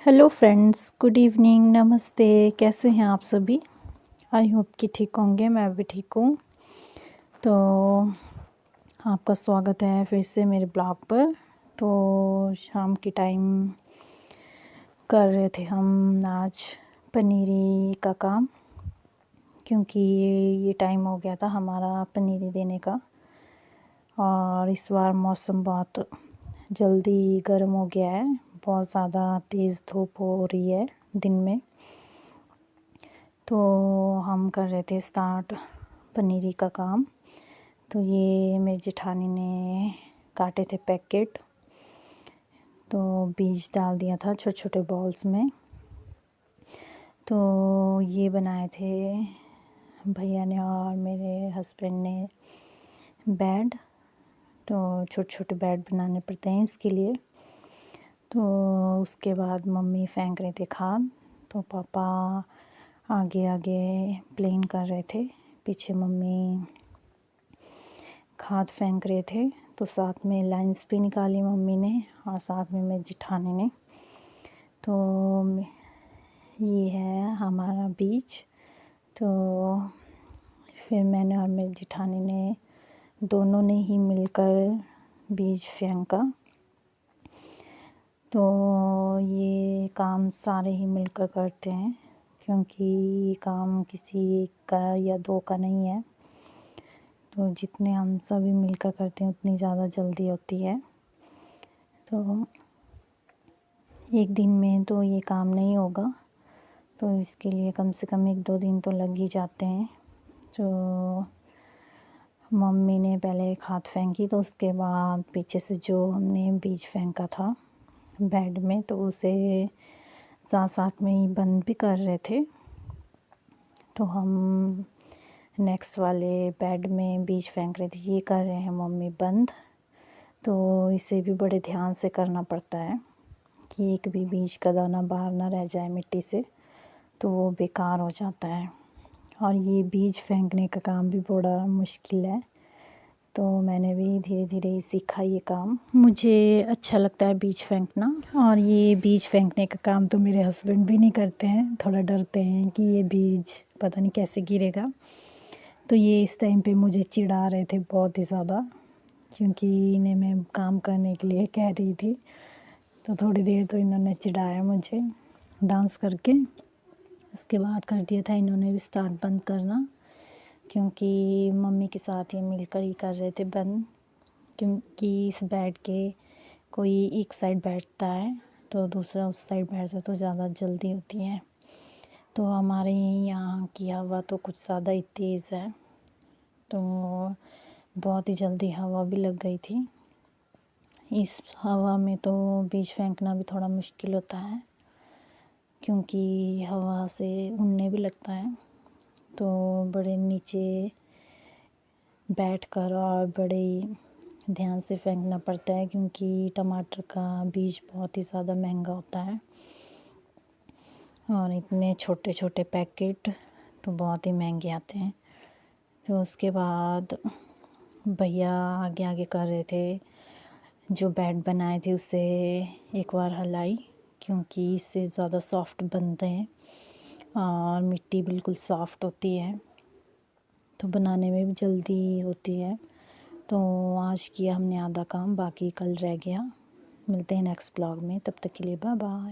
Hello friends, good evening, नमस्ते। कैसे हैं आप सभी? आई होप कि ठीक होंगे। मैं भी ठीक हूँ। तो आपका स्वागत है फिर से मेरे ब्लॉग पर। तो शाम के टाइम कर रहे थे हम आज पनीरी का काम, क्योंकि ये टाइम हो गया था हमारा पनीरी देने का। और इस बार मौसम बहुत जल्दी गर्म हो गया है, बहुत ज़्यादा तेज़ धूप हो रही है दिन में। तो हम कर रहे थे स्टार्ट पनीरी का काम। तो ये मेरी जेठानी ने काटे थे पैकेट, तो बीज डाल दिया था छोटे छोटे बॉल्स में। तो ये बनाए थे भैया ने और मेरे हस्बैंड ने बेड। तो छोटे छोटे बेड बनाने पड़ते हैं इसके लिए। तो उसके बाद मम्मी फेंक रहे थे खाद, तो पापा आगे आगे प्लेन कर रहे थे, पीछे मम्मी खाद फेंक रहे थे। तो साथ में लाइंस भी निकाली मम्मी ने और साथ में मेरी जेठानी ने। तो ये है हमारा बीज। तो फिर मैंने और मेरी जेठानी ने दोनों ने ही मिलकर बीज फेंका। तो ये काम सारे ही मिलकर करते हैं, क्योंकि ये काम किसी एक का या दो का नहीं है। तो जितने हम सभी मिलकर करते हैं उतनी ज़्यादा जल्दी होती है। तो एक दिन में तो ये काम नहीं होगा, तो इसके लिए कम से कम 1-2 दिन तो लग ही जाते हैं। तो मम्मी ने पहले खाद फेंकी, तो उसके बाद पीछे से जो हमने बीज फेंका था बेड में, तो उसे साथ साथ में ही बंद भी कर रहे थे। तो हम नेक्स्ट वाले बेड में बीज फेंक रहे थे, ये कर रहे हैं मम्मी बंद। तो इसे भी बड़े ध्यान से करना पड़ता है कि एक भी बीज का दाना बाहर ना रह जाए मिट्टी से, तो वो बेकार हो जाता है। और ये बीज फेंकने का काम भी बड़ा मुश्किल है, तो मैंने भी धीरे धीरे ही सीखा ये काम। मुझे अच्छा लगता है बीज फेंकना, और ये बीज फेंकने का काम तो मेरे हस्बैंड भी नहीं करते हैं, थोड़ा डरते हैं कि ये बीज पता नहीं कैसे गिरेगा। तो ये इस टाइम पे मुझे चिढ़ा रहे थे बहुत ही ज़्यादा, क्योंकि इन्हें मैं काम करने के लिए कह रही थी। तो थोड़ी देर तो इन्होंने चिढ़ाया मुझे डांस करके। उसके बाद कर दिया था इन्होंने भी स्टार्ट बंद करना, क्योंकि मम्मी के साथ ये मिलकर ही कर रहे थे बंद। क्योंकि इस बेड के कोई एक साइड बैठता है तो दूसरा उस साइड बैठता, तो ज़्यादा जल्दी होती है। तो हमारे यहाँ की हवा तो कुछ ज़्यादा ही तेज़ है, तो बहुत ही जल्दी हवा भी लग गई थी। इस हवा में तो बीज फेंकना भी थोड़ा मुश्किल होता है, क्योंकि हवा से उड़ने भी लगता है। तो बड़े नीचे बैठकर और बड़े ध्यान से फेंकना पड़ता है, क्योंकि टमाटर का बीज बहुत ही ज़्यादा महंगा होता है, और इतने छोटे छोटे पैकेट तो बहुत ही महंगे आते हैं। तो उसके बाद भैया आगे आगे कर रहे थे, जो बेड बनाए थे उसे एक बार हिलाई, क्योंकि इससे ज़्यादा सॉफ्ट बनते हैं और मिट्टी बिल्कुल सॉफ्ट होती है, तो बनाने में भी जल्दी होती है। तो आज किया हमने आधा काम, बाकी कल रह गया। मिलते हैं नेक्स्ट ब्लॉग में, तब तक के लिए बाय बाय।